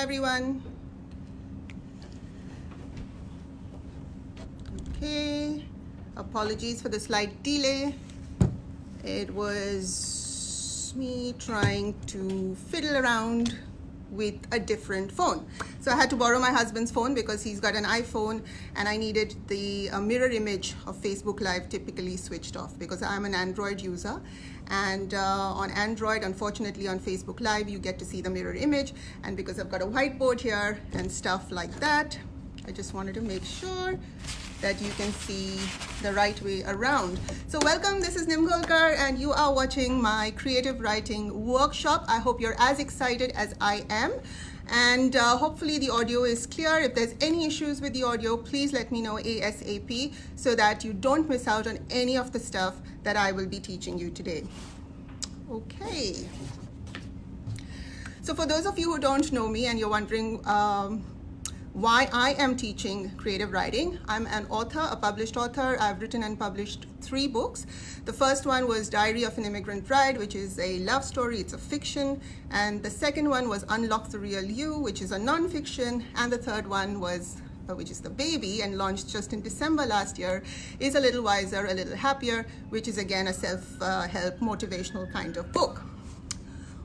Hi everyone. Okay, apologies for the slight delay. It was me trying to fiddle around with a different phone. So I had to borrow my husband's phone because he's got an iPhone, and I needed the mirror image of Facebook Live typically switched off because I'm an Android user. And on Android, unfortunately on Facebook Live, you get to see the mirror image. And because I've got a whiteboard here and stuff like that, I just wanted to make sure that you can see the right way around. So welcome, this is Nimgolkar and you are watching my creative writing workshop. I hope you're as excited as I am. And hopefully the audio is clear. If there's any issues with the audio, please let me know ASAP so that you don't miss out on any of the stuff that I will be teaching you today. Okay. So for those of you who don't know me and you're wondering why I am teaching creative writing, I'm an author, a published author. I've written and published 3 books. The first one was Diary of an Immigrant Bride, which is a love story, it's a fiction. And the second one was Unlock the Real You, which is a non-fiction. And the third one was, which is The Baby, and launched just in December last year, is A Little Wiser, A Little Happier, which is again a self-help motivational kind of book.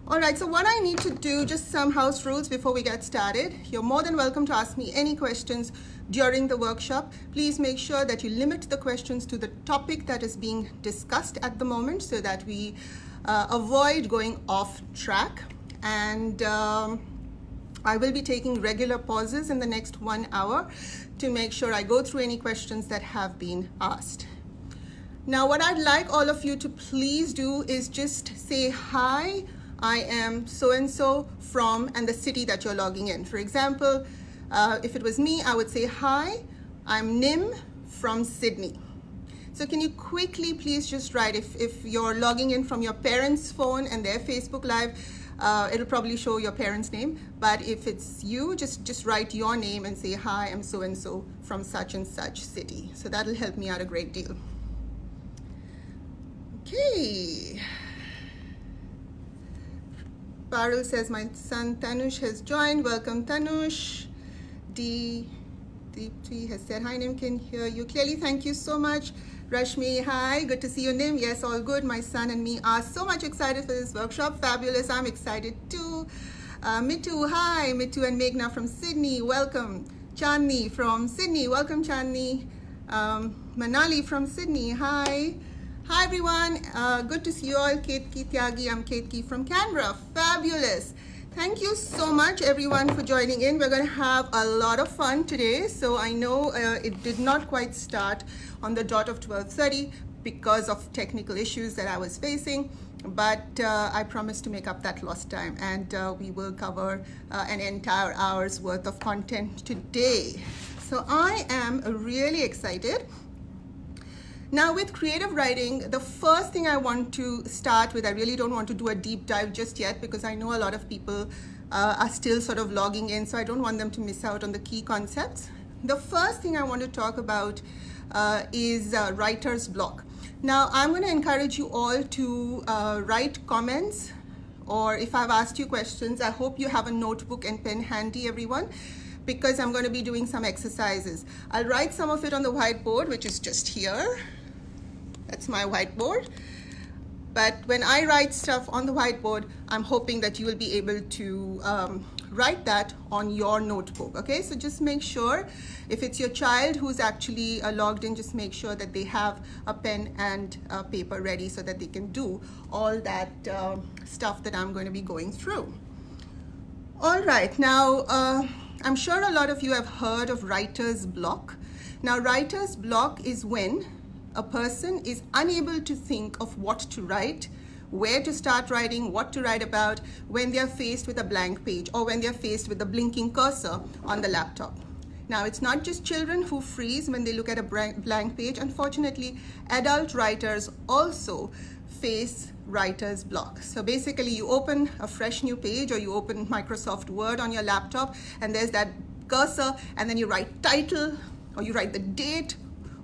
All right, so what I need to do, just some house rules before we get started. You're more than welcome to ask me any questions during the workshop. Please make sure that you limit the questions to the topic that is being discussed at the moment so that we avoid going off track. And I will be taking regular pauses in the next 1 hour to make sure I go through any questions that have been asked. Now, what I'd like all of you to please do is just say hi. I am so-and-so from, and the city that you're logging in. For example, if it was me, I would say, hi, I'm Nim from Sydney. So can you quickly please just write, if you're logging in from your parents' phone and their Facebook Live, it'll probably show your parents' name. But if it's you, just write your name and say, hi, I'm so-and-so from such and such city. So that'll help me out a great deal. Okay. Parul says, my son Tanush has joined. Welcome, Tanush. Deepti has said, hi, Nim, can hear you clearly. Thank you so much. Rashmi, hi, good to see you, Nim. Yes, all good. My son and me are so much excited for this workshop. Fabulous. I'm excited too. Mitu, hi. Mitu and Meghna from Sydney. Welcome. Chandni from Sydney. Welcome, Chandni. Manali from Sydney. Hi. Hi everyone, good to see you all. Ketki Tyagi, I'm Ketki from Canberra. Fabulous. Thank you so much everyone for joining in. We're going to have a lot of fun today. So I know it did not quite start on the dot of 12:30 because of technical issues that I was facing. But I promise to make up that lost time, and we will cover an entire hour's worth of content today. So I am really excited. Now with creative writing, the first thing I want to start with, I really don't want to do a deep dive just yet because I know a lot of people are still sort of logging in, so I don't want them to miss out on the key concepts. The first thing I want to talk about is writer's block. Now I'm going to encourage you all to write comments, or if I've asked you questions, I hope you have a notebook and pen handy, everyone, because I'm going to be doing some exercises. I'll write some of it on the whiteboard, which is just here. That's my whiteboard. But when I write stuff on the whiteboard, I'm hoping that you will be able to write that on your notebook, okay? So just make sure, if it's your child who's actually logged in, just make sure that they have a pen and paper ready so that they can do all that stuff that I'm going to be going through. All right, now, I'm sure a lot of you have heard of writer's block. Now, writer's block is when a person is unable to think of what to write, where to start writing, what to write about, when they're faced with a blank page or when they're faced with a blinking cursor on the laptop. Now, it's not just children who freeze when they look at a blank page. Unfortunately, adult writers also face writer's block. So basically, you open a fresh new page or you open Microsoft Word on your laptop and there's that cursor, and then you write title or you write the date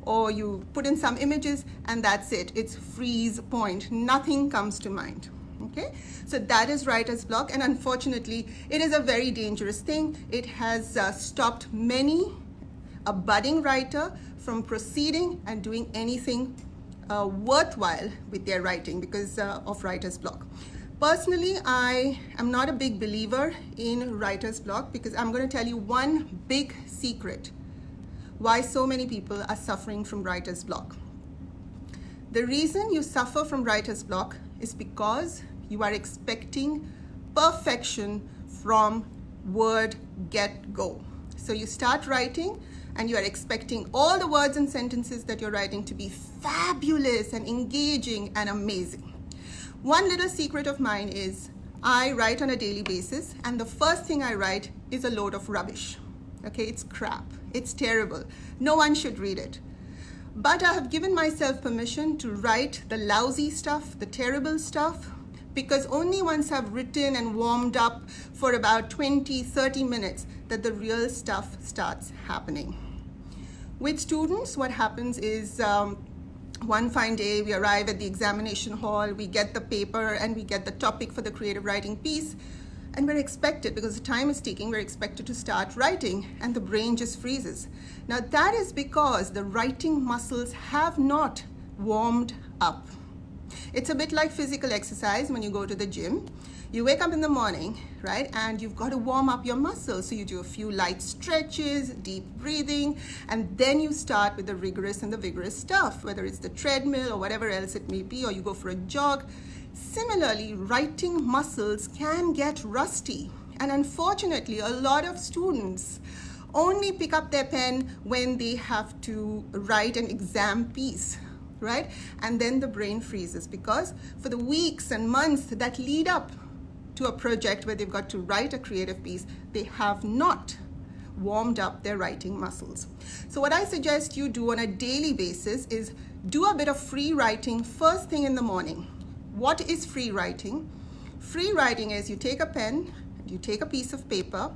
or you put in some images, and that's it. It's freeze point. Nothing comes to mind. Okay, so that is writer's block, and unfortunately it is a very dangerous thing. It has stopped many a budding writer from proceeding and doing anything worthwhile with their writing because of writer's block. Personally, I am not a big believer in writer's block because I'm going to tell you one big secret why so many people are suffering from writer's block. The reason you suffer from writer's block is because you are expecting perfection from word get-go. So you start writing and you are expecting all the words and sentences that you're writing to be fabulous and engaging and amazing. One little secret of mine is I write on a daily basis, and the first thing I write is a load of rubbish. Okay, it's crap, it's terrible, no one should read it. But I have given myself permission to write the lousy stuff, the terrible stuff, because only once I've written and warmed up for about 20-30 minutes that the real stuff starts happening. With students, what happens is one fine day we arrive at the examination hall, we get the paper and we get the topic for the creative writing piece, and we're expected, because the time is ticking, we're expected to start writing and the brain just freezes. Now that is because the writing muscles have not warmed up. It's a bit like physical exercise when you go to the gym. You wake up in the morning, right, and you've got to warm up your muscles. So you do a few light stretches, deep breathing, and then you start with the rigorous and the vigorous stuff, whether it's the treadmill or whatever else it may be, or you go for a jog. Similarly, writing muscles can get rusty, and unfortunately a lot of students only pick up their pen when they have to write an exam piece, right? And then the brain freezes because for the weeks and months that lead up to a project where they've got to write a creative piece, they have not warmed up their writing muscles. So what I suggest you do on a daily basis is do a bit of free writing first thing in the morning. What is free writing? Free writing is you take a pen, you take a piece of paper,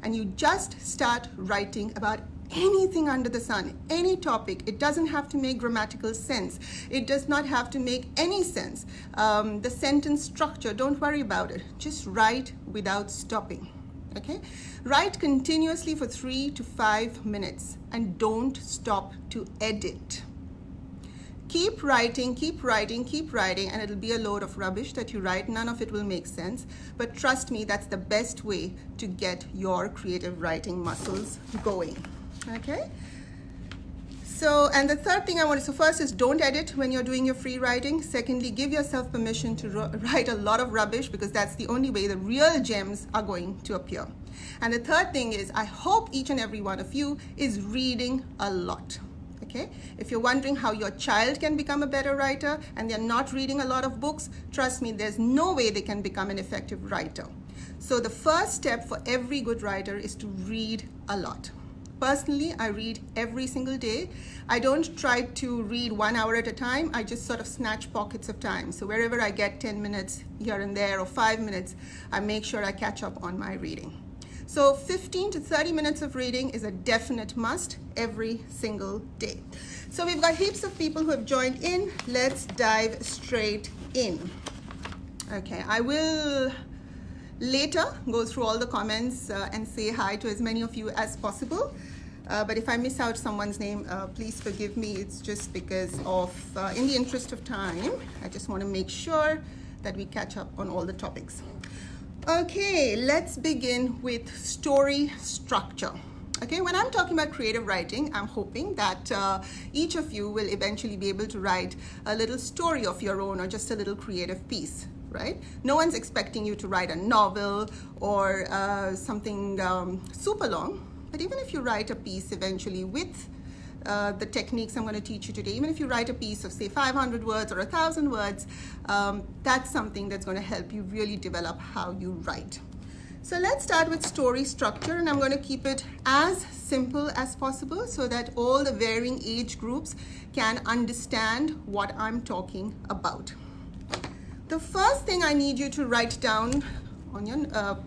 and you just start writing about anything under the sun, any topic. It doesn't have to make grammatical sense. It does not have to make any sense. The sentence structure, don't worry about it. Just write without stopping. Okay? Write continuously for 3 to 5 minutes and don't stop to edit. Keep writing, keep writing, keep writing, and it'll be a load of rubbish that you write. None of it will make sense. But trust me, that's the best way to get your creative writing muscles going. Okay? So, and the third thing I want to, so first is don't edit when you're doing your free writing. Secondly, give yourself permission to write a lot of rubbish because that's the only way the real gems are going to appear. And the third thing is I hope each and every one of you is reading a lot. Okay? If you're wondering how your child can become a better writer and they're not reading a lot of books, trust me, there's no way they can become an effective writer. So the first step for every good writer is to read a lot. Personally, I read every single day. I don't try to read 1 hour at a time. I just sort of snatch pockets of time. So wherever I get 10 minutes here and there or 5 minutes, I make sure I catch up on my reading. So 15 to 30 minutes of reading is a definite must every single day. So we've got heaps of people who have joined in. Let's dive straight in. Okay, I will later go through all the comments and say hi to as many of you as possible. But if I miss out someone's name, please forgive me. It's just because of, in the interest of time, I just want to make sure that we catch up on all the topics. Okay, let's begin with story structure. Okay, when I'm talking about creative writing, I'm hoping that each of you will eventually be able to write a little story of your own or just a little creative piece, right? No one's expecting you to write a novel or something super long, but even if you write a piece eventually with the techniques I'm going to teach you today, even if you write a piece of say 500 words or 1,000 words, that's something that's going to help you really develop how you write. So let's start with story structure, and I'm going to keep it as simple as possible so that all the varying age groups can understand what I'm talking about. The first thing I need you to write down on your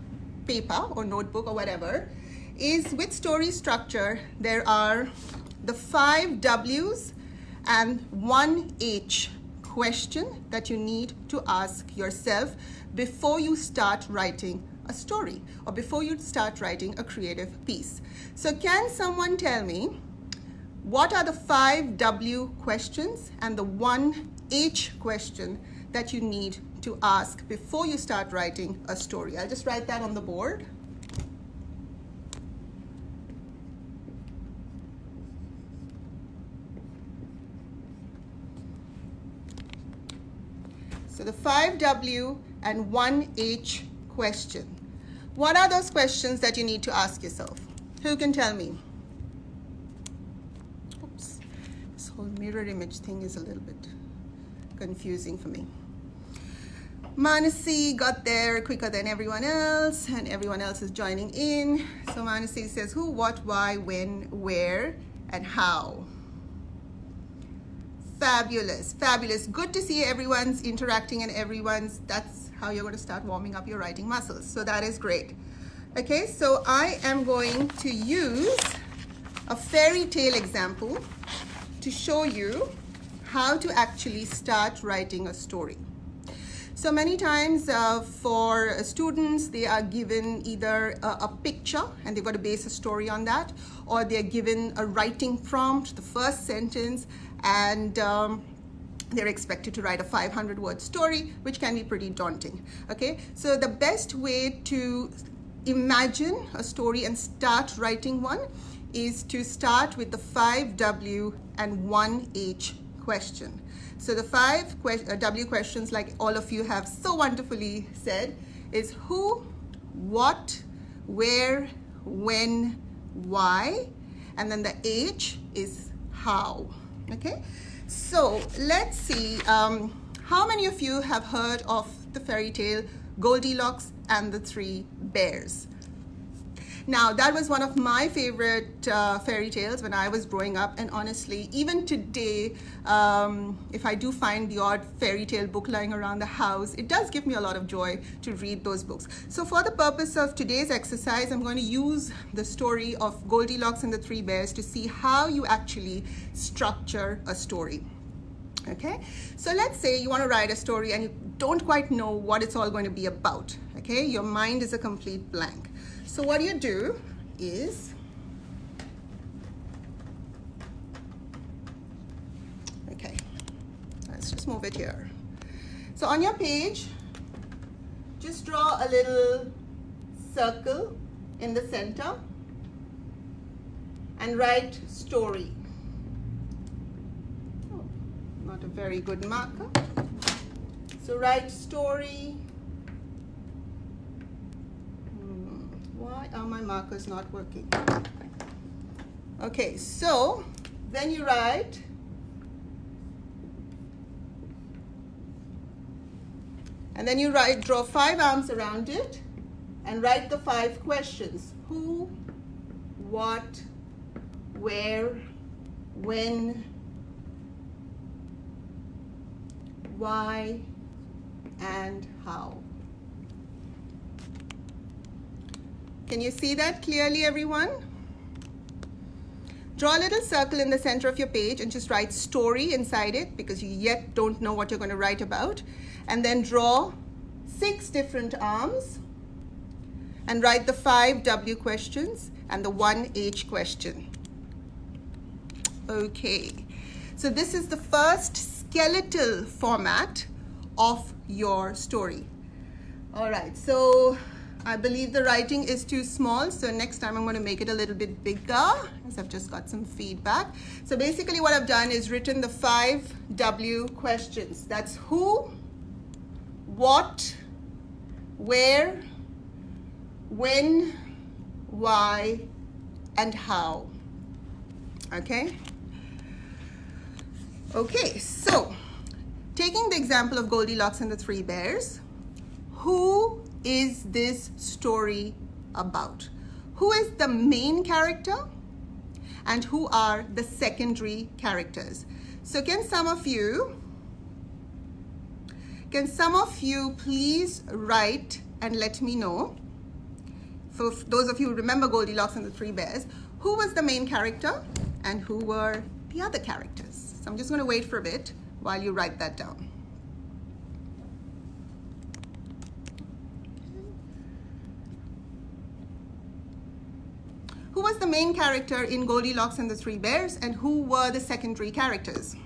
paper or notebook or whatever is with story structure, there are the 5 W's and 1 H question that you need to ask yourself before you start writing a story or before you start writing a creative piece. So can someone tell me what are the 5 W questions and the 1 H question that you need to ask before you start writing a story? I'll just write that on the board. So the 5 W and 1 H question. What are those questions that you need to ask yourself? Who can tell me? Oops, this whole mirror image thing is a little bit confusing for me. Manasi got there quicker than everyone else, and everyone else is joining in. So Manasi says who, what, why, when, where, and how. Fabulous, fabulous. Good to see everyone's interacting and that's how you're going to start warming up your writing muscles. So that is great. Okay, so I am going to use a fairy tale example to show you how to actually start writing a story. So many times for students, they are given either a picture and they've got to base a story on that, or they're given a writing prompt, the first sentence, and they're expected to write a 500-word story, which can be pretty daunting. Okay, so the best way to imagine a story and start writing one is to start with the 5 W and 1 H question. So the 5 W questions, like all of you have so wonderfully said, is who, what, where, when, why, and then the H is how. Okay, so let's see, how many of you have heard of the fairy tale Goldilocks and the 3 Bears? Now, that was one of my favorite fairy tales when I was growing up, and honestly, even today, if I do find the odd fairy tale book lying around the house, it does give me a lot of joy to read those books. So for the purpose of today's exercise, I'm going to use the story of Goldilocks and the 3 Bears to see how you actually structure a story. Okay, so let's say you want to write a story and you don't quite know what it's all going to be about. Okay, your mind is a complete blank. So what you do is, okay, let's just move it here. So on your page, just draw a little circle in the center and write story. Oh, not a very good marker. So write story. Why are my markers not working? Okay, so then you write draw 5 arms around it and write the 5 questions. Who, what, where, when, why, and how. Can you see that clearly, everyone? Draw a little circle in the center of your page and just write story inside it, because you yet don't know what you're going to write about. And then draw 6 different arms and write the 5 W questions and the 1 H question. Okay, so this is the first skeletal format of your story. All right, so I believe the writing is too small, so next time I'm going to make it a little bit bigger, as I've just got some feedback. So basically what I've done is written the 5 W questions. That's who, what, where, when, why, and how. Okay? Okay, so taking the example of Goldilocks and the 3 Bears, who is this story about? Who is the main character and who are the secondary characters? So can some of you please write and let me know, for those of you who remember Goldilocks and the 3 Bears, who was the main character and who were the other characters? So I'm just going to wait for a bit while you write that down. Who was the main character in Goldilocks and the Three Bears, and who were the secondary characters?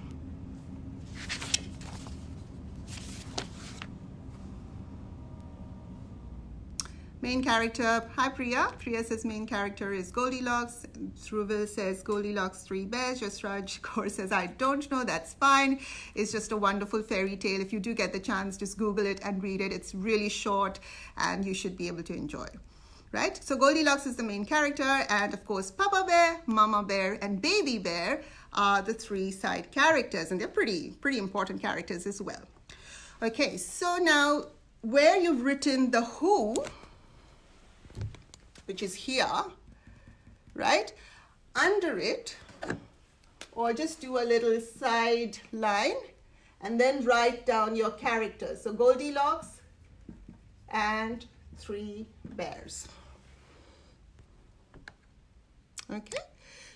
Main character, hi Priya. Priya says main character is Goldilocks. Dhruvil says Goldilocks, Three Bears. Jasraj Kaur says, I don't know, that's fine. It's just a wonderful fairy tale. If you do get the chance, just Google it and read it. It's really short and you should be able to enjoy. Right? So Goldilocks is the main character, and of course Papa Bear, Mama Bear, and Baby Bear are the three side characters, and they're pretty important characters as well. Okay, so now where you've written the who, which is here, right? Under it, or just do a little side line and then write down your characters. So Goldilocks and Three Bears. Okay,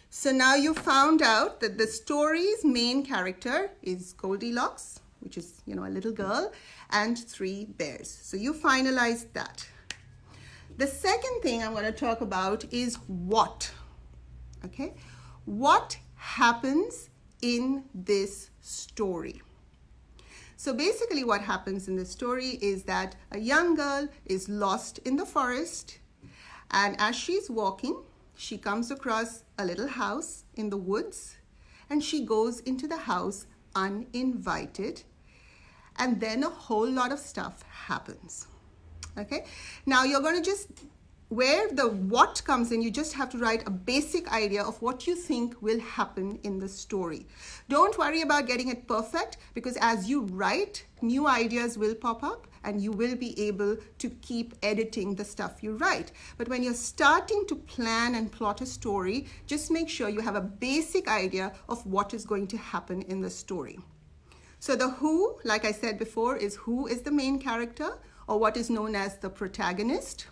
so now you found out that the story's main character is Goldilocks, which is, you know, a little girl, and Three Bears. So you finalized that. The second thing I'm going to talk about is what. Okay, what happens in this story? So basically what happens in the story is that a young girl is lost in the forest, and as she's walking, she comes across a little house in the woods, and she goes into the house uninvited, and then a whole lot of stuff happens. Okay, now you're going to just, where the what comes in, you just have to write a basic idea of what you think will happen in the story. Don't worry about getting it perfect, because as you write, new ideas will pop up and you will be able to keep editing the stuff you write. But when you're starting to plan and plot a story, just make sure you have a basic idea of what is going to happen in the story. So the who, like I said before, is who is the main character, or what is known as the protagonist.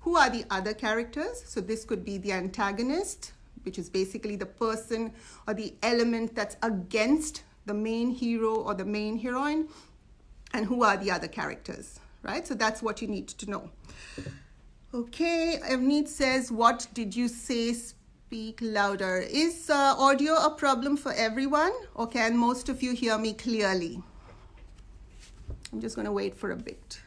Who are the other characters? So this could be the antagonist, which is basically the person or the element that's against the main hero or the main heroine. And who are the other characters, right? So that's what you need to know. Okay, Evneet says, what did you say? Speak louder. Is audio a problem for everyone, or can most of you hear me clearly? I'm just going to wait for a bit.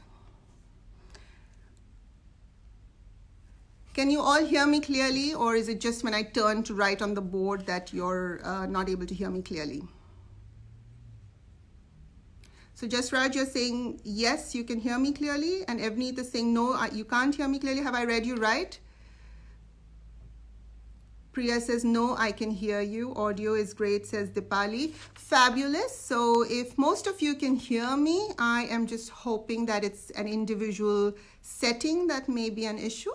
Can you all hear me clearly, or is it just when I turn to write on the board that you're not able to hear me clearly? So Jasraj, you're saying, yes, you can hear me clearly, and Evneet is saying, no, you can't hear me clearly. Have I read you right? Priya says, no, I can hear you. Audio is great, says Dipali. Fabulous. So if most of you can hear me, I am just hoping that it's an individual setting that may be an issue.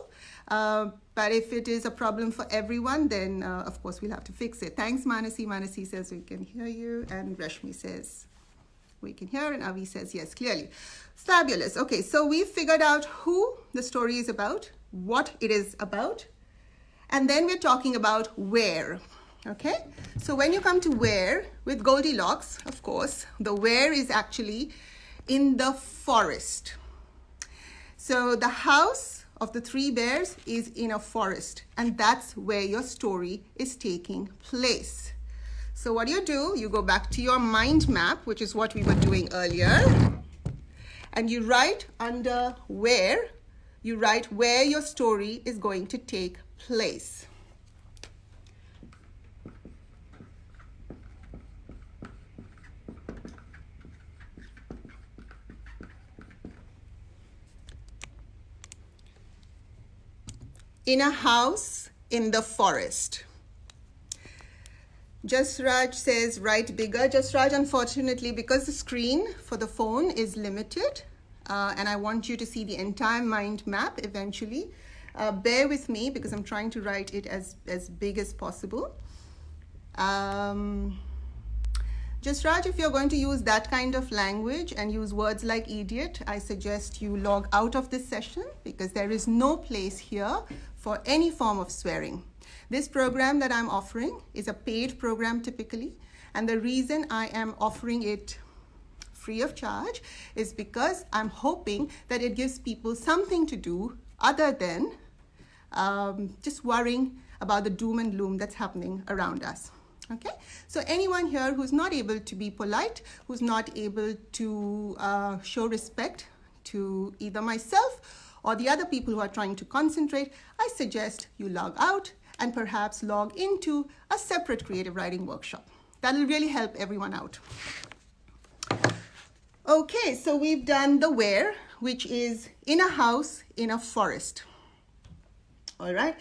But if it is a problem for everyone, then of course we'll have to fix it. Thanks, Manasi. Manasi says we can hear you, and Rashmi says we can hear, and Avi says yes, clearly. Fabulous. Okay, so we figured out who the story is about, what it is about, and then we're talking about where. Okay, so when you come to where, with Goldilocks, of course, the where is actually in the forest. So the house of the Three Bears is in a forest, and that's where your story is taking place. So what do? You go back to your mind map, which is what we were doing earlier, and you write under where, you write where your story is going to take place. In a house in the forest. Jasraj says write bigger. Jasraj, unfortunately, because the screen for the phone is limited, and I want you to see the entire mind map eventually, bear with me because I'm trying to write it as big as possible. Jasraj, if you're going to use that kind of language and use words like idiot, I suggest you log out of this session, because there is no place here for any form of swearing. This program that I'm offering is a paid program typically, And the reason I am offering it free of charge is because I'm hoping that it gives people something to do other than just worrying about the doom and gloom that's happening around us. Okay, so anyone here who's not able to be polite, who's not able to show respect to either myself or the other people who are trying to concentrate, I suggest you log out and perhaps log into a separate creative writing workshop. That'll really help everyone out. Okay, so we've done the where, which is in a house in a forest. All right,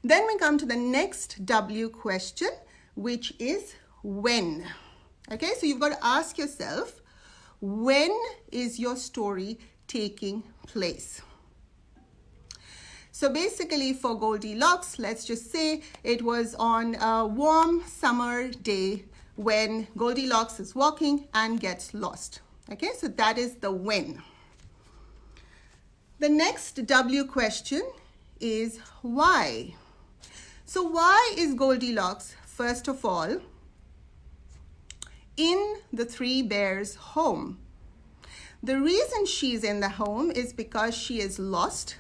then we come to the next W question, which is when. Okay, so you've got to ask yourself, when is your story taking place? So basically for Goldilocks, let's just say it was on a warm summer day when Goldilocks is walking and gets lost. Okay, so that is the when. The next W question is why. So why is Goldilocks, first of all, in the three bears' home? The reason she's in the home is because she is lost,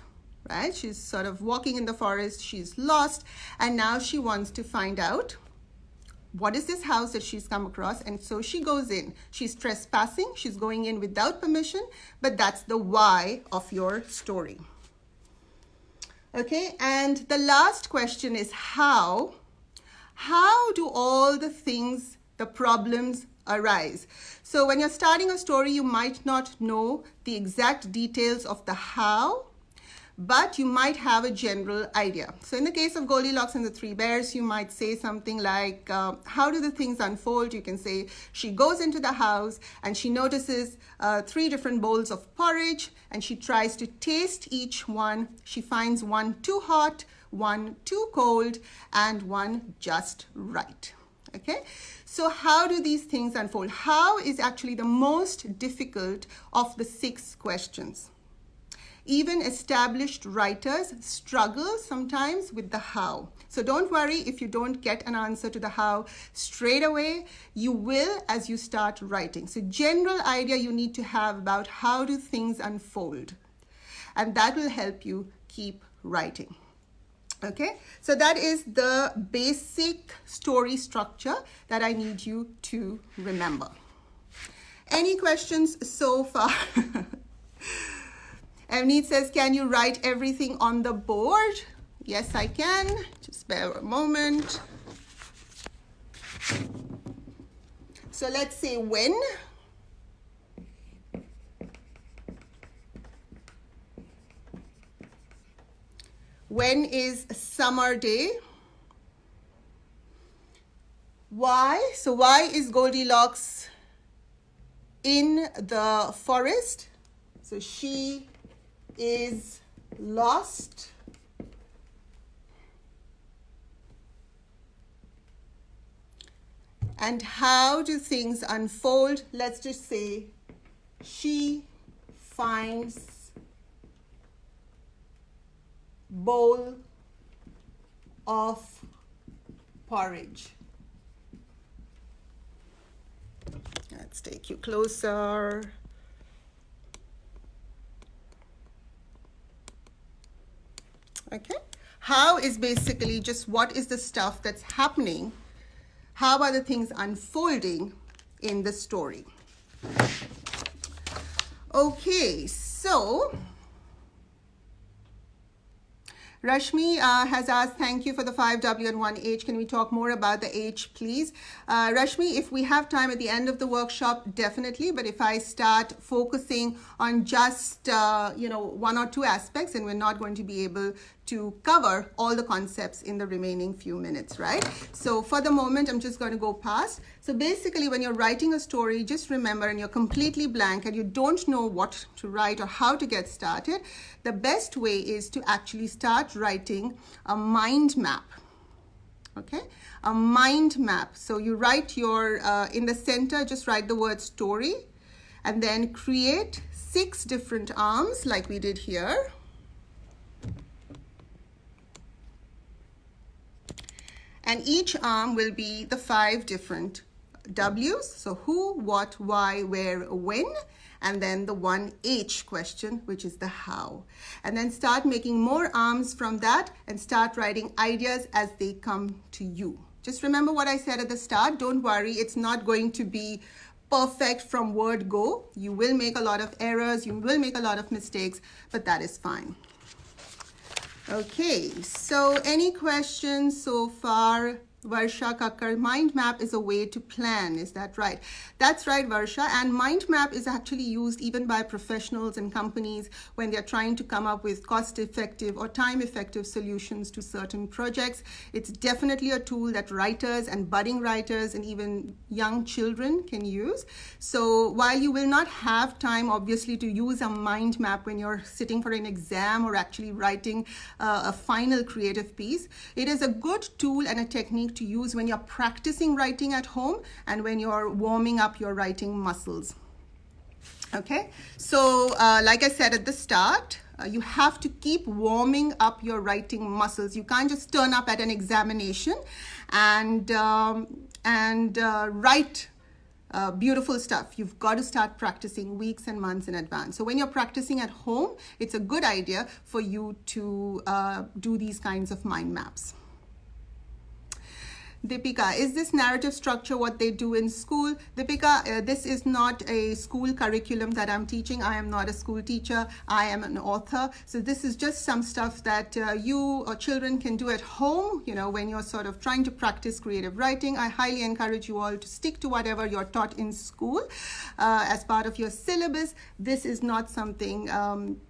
right? She's sort of walking in the forest, she's lost, and now she wants to find out what is this house that she's come across, and so she goes in. She's trespassing, she's going in without permission, but that's the why of your story. Okay, and the last question is how. How do all the things, the problems arise? So when you're starting a story, you might not know the exact details of the how, but you might have a general idea. So in the case of Goldilocks and the Three Bears, you might say something like, how do the things unfold? You can say she goes into the house and she notices 3 different bowls of porridge and she tries to taste each one. She finds one too hot, one too cold, and one just right. Okay, so how do these things unfold? How is actually the most difficult of the 6 questions. Even established writers struggle sometimes with the how. So don't worry if you don't get an answer to the how straight away. You will as you start writing. So general idea you need to have about how do things unfold. And that will help you keep writing. Okay, so that is the basic story structure that I need you to remember. Any questions so far? Evneet says, can you write everything on the board? Yes, I can. Just bear a moment. So let's say when. When is a summer day? Why? So why is Goldilocks in the forest? So she is lost. And how do things unfold? Let's just say she finds bowl of porridge. Let's take you closer. Okay, how is basically just what is the stuff that's happening? How are the things unfolding in the story? Okay, so Rashmi has asked, thank you for the 5W and 1H. Can we talk more about the H, please? Rashmi, if we have time at the end of the workshop, definitely. But if I start focusing on just, 1 or 2 aspects, and we're not going to be able to cover all the concepts in the remaining few minutes, right? So for the moment, I'm just going to go past. So basically, when you're writing a story, just remember, and you're completely blank and you don't know what to write or how to get started, the best way is to actually start writing a mind map. Okay, a mind map. So you write your, in the center, just write the word story, and then create 6 different arms like we did here. And each arm will be the 5 different W's. So who, what, why, where, when, and then the one H question, which is the how. And then start making more arms from that and start writing ideas as they come to you. Just remember what I said at the start. Don't worry, it's not going to be perfect from word go. You will make a lot of errors, you will make a lot of mistakes, but that is fine. Okay, so any questions so far? Varsha Kakkar, mind map is a way to plan. Is that right? That's right, Varsha. And mind map is actually used even by professionals and companies when they're trying to come up with cost-effective or time-effective solutions to certain projects. It's definitely a tool that writers and budding writers and even young children can use. So while you will not have time, obviously, to use a mind map when you're sitting for an exam or actually writing a final creative piece, it is a good tool and a technique to use when you're practicing writing at home and when you're warming up your writing muscles. Okay, so like I said at the start, you have to keep warming up your writing muscles. You can't just turn up at an examination and write beautiful stuff. You've got to start practicing weeks and months in advance. So when you're practicing at home, it's a good idea for you to do these kinds of mind maps. Deepika, is this narrative structure what they do in school? Deepika, this is not a school curriculum that I'm teaching. I am not a school teacher. I am an author. So this is just some stuff that you or children can do at home, you know, when you're sort of trying to practice creative writing. I highly encourage you all to stick to whatever you're taught in school as part of your syllabus. This is not something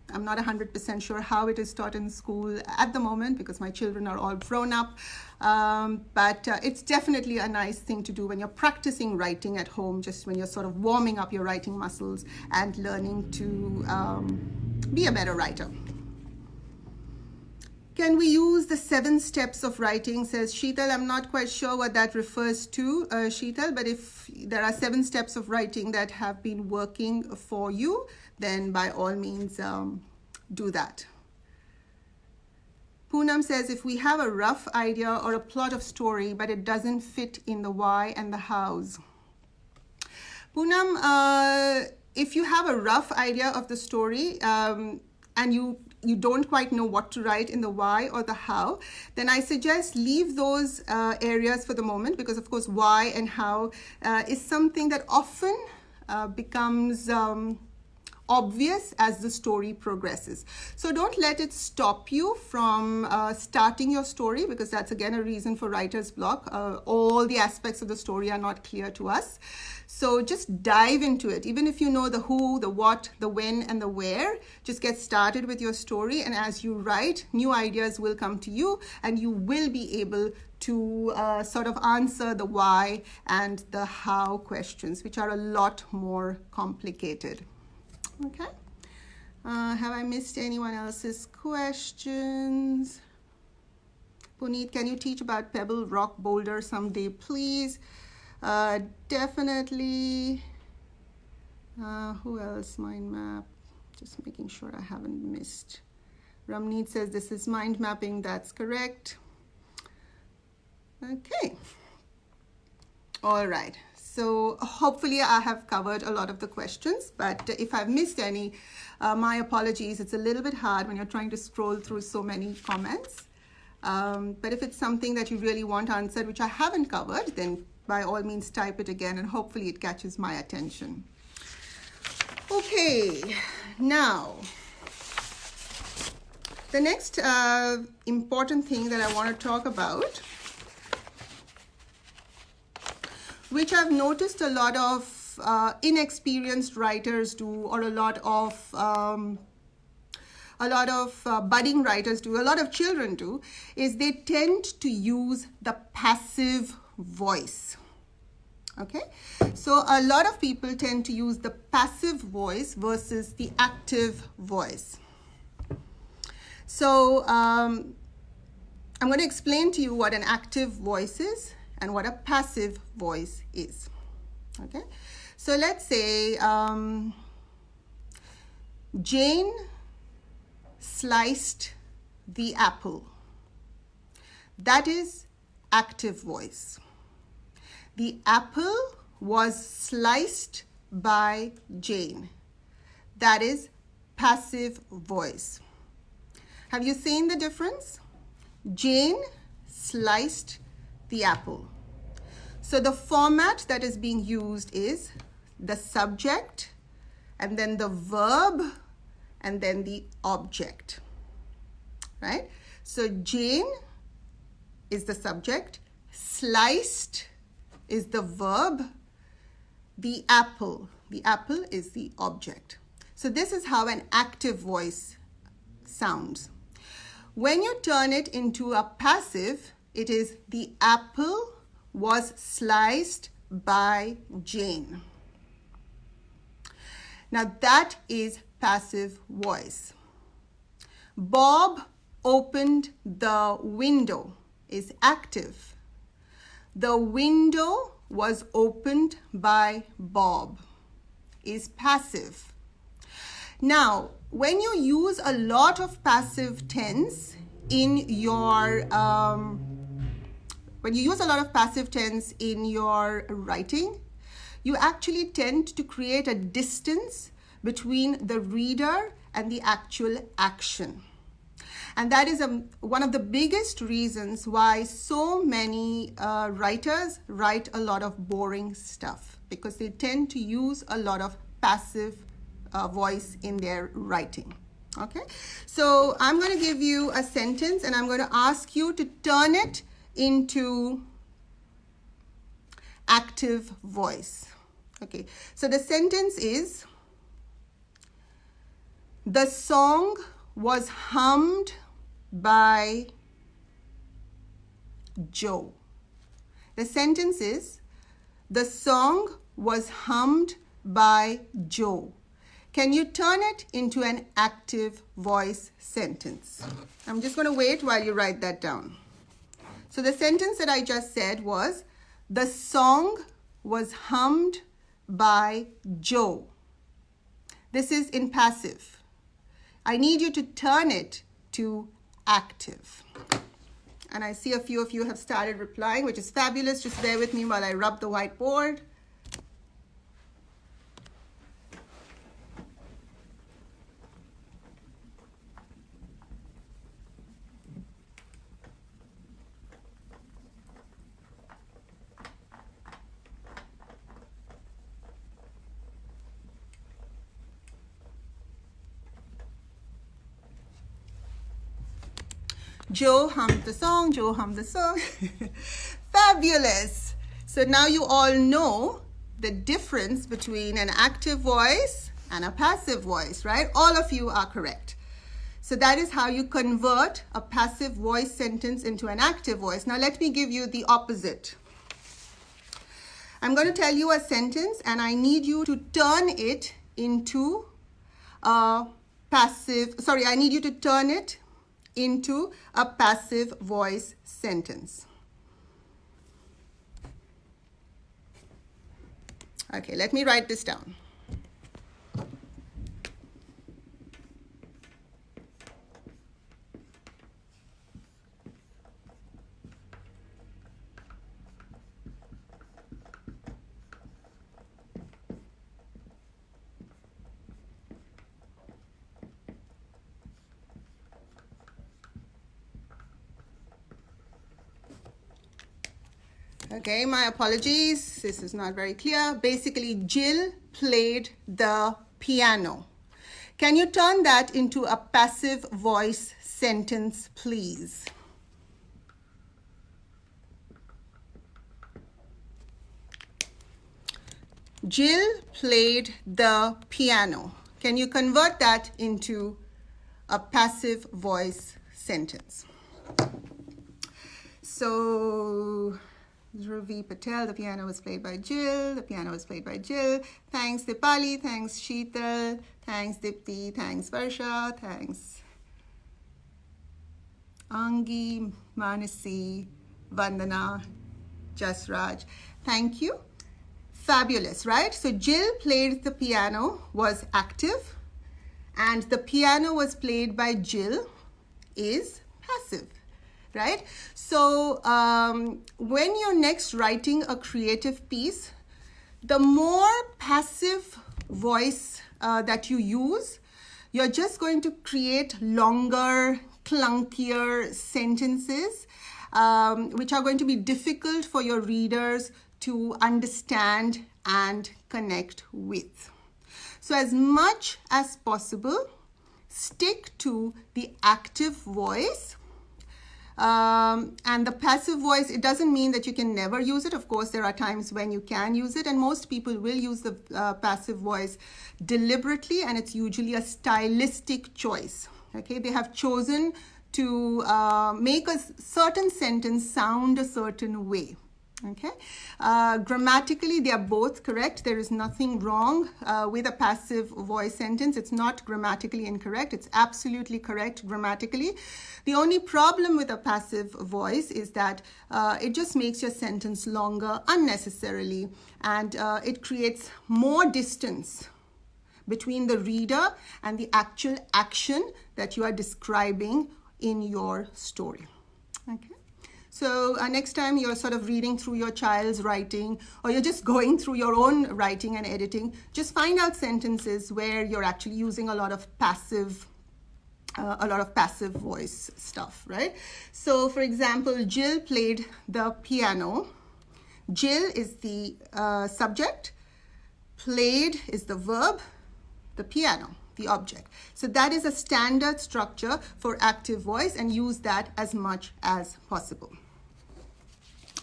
I'm not 100% sure how it is taught in school at the moment because my children are all grown up. But it's definitely a nice thing to do when you're practicing writing at home, just when you're sort of warming up your writing muscles and learning to be a better writer. Can we use the 7 steps of writing, says Sheetal. I'm not quite sure what that refers to, Sheetal, but if there are 7 steps of writing that have been working for you, then by all means do that. Poonam says, if we have a rough idea or a plot of story, but it doesn't fit in the why and the hows. Poonam, if you have a rough idea of the story and you don't quite know what to write in the why or the how, then I suggest leave those areas for the moment, because of course why and how is something that often becomes obvious as the story progresses. So don't let it stop you from starting your story, because that's again a reason for writer's block. All the aspects of the story are not clear to us. So just dive into it. Even if you know the who, the what, the when, and the where, just get started with your story. And as you write, new ideas will come to you and you will be able to sort of answer the why and the how questions, which are a lot more complicated. Okay. Have I missed anyone else's questions? Puneet, can you teach about Pebble Rock Boulder someday, please? Definitely. Who else? Mind map. Just making sure I haven't missed. Ramneet says this is mind mapping. That's correct. Okay. All right. So hopefully I have covered a lot of the questions, but if I've missed any, my apologies. It's a little bit hard when you're trying to scroll through so many comments. But if it's something that you really want answered, which I haven't covered, then by all means type it again and hopefully it catches my attention. Okay, now the next important thing that I want to talk about, which I've noticed a lot of inexperienced writers do, or a lot of budding writers do, a lot of children do, is they tend to use the passive voice. Okay, so a lot of people tend to use the passive voice versus the active voice. So I'm going to explain to you what an active voice is and what a passive voice is. Okay, so let's say Jane sliced the apple. That is active voice. The apple was sliced by Jane. That is passive voice. Have you seen the difference? Jane sliced the apple. So the format that is being used is the subject, and then the verb, and then the object, right? So Jane is the subject, sliced is the verb, the apple is the object. So this is how an active voice sounds. When you turn it into a passive, it is the apple was sliced by Jane. Now that is passive voice. Bob opened the window is active. The window was opened by Bob is passive. Now, when you use a lot of passive tense in your writing, you actually tend to create a distance between the reader and the actual action. And that is one of the biggest reasons why so many writers write a lot of boring stuff, because they tend to use a lot of passive voice in their writing. Okay, so I'm going to give you a sentence and I'm going to ask you to turn it into active voice. Okay, so the sentence is, the song was hummed by Joe. The sentence is, the song was hummed by Joe. Can you turn it into an active voice sentence? I'm just going to wait while you write that down. So the sentence that I just said was, the song was hummed by Joe. This is in passive. I need you to turn it to active. And I see a few of you have started replying, which is fabulous. Just bear with me while I rub the whiteboard. Joe hummed the song, Joe hummed the song. Fabulous. So now you all know the difference between an active voice and a passive voice, right? All of you are correct. So that is how you convert a passive voice sentence into an active voice. Now let me give you the opposite. I'm going to tell you a sentence and I need you to turn it into a passive, I need you to turn it into a passive voice sentence. Okay, let me write this down. Okay, my apologies. This is not very clear. Basically, Jill played the piano. Can you turn that into a passive voice sentence, please? Jill played the piano. Can you convert that into a passive voice sentence? So, Ravi Patel, the piano was played by Jill. The piano was played by Jill. Thanks Dipali, thanks Sheetal, thanks Dipti, thanks Varsha, thanks Angi, Manasi, Vandana, Jasraj. Thank you. Fabulous, right? So Jill played the piano was active and the piano was played by Jill is passive. Right? So when you're next writing a creative piece, the more passive voice that you use, you're just going to create longer, clunkier sentences, which are going to be difficult for your readers to understand and connect with. So as much as possible, stick to the active voice. And the passive voice, it doesn't mean that you can never use it. Of course, there are times when you can use it, and most people will use the passive voice deliberately, and it's usually a stylistic choice. Okay, they have chosen to make a certain sentence sound a certain way. Okay, grammatically they are both correct. There is nothing wrong with a passive voice sentence. It's not grammatically incorrect. It's absolutely correct grammatically. The only problem with a passive voice is that it just makes your sentence longer unnecessarily, and it creates more distance between the reader and the actual action that you are describing in your story. Okay. So next time you're sort of reading through your child's writing, or you're just going through your own writing and editing, just find out sentences where you're actually using a lot of passive voice stuff, right? So for example, Jill played the piano. Jill is the subject, played is the verb, the piano the object. So that is a standard structure for active voice, and use that as much as possible.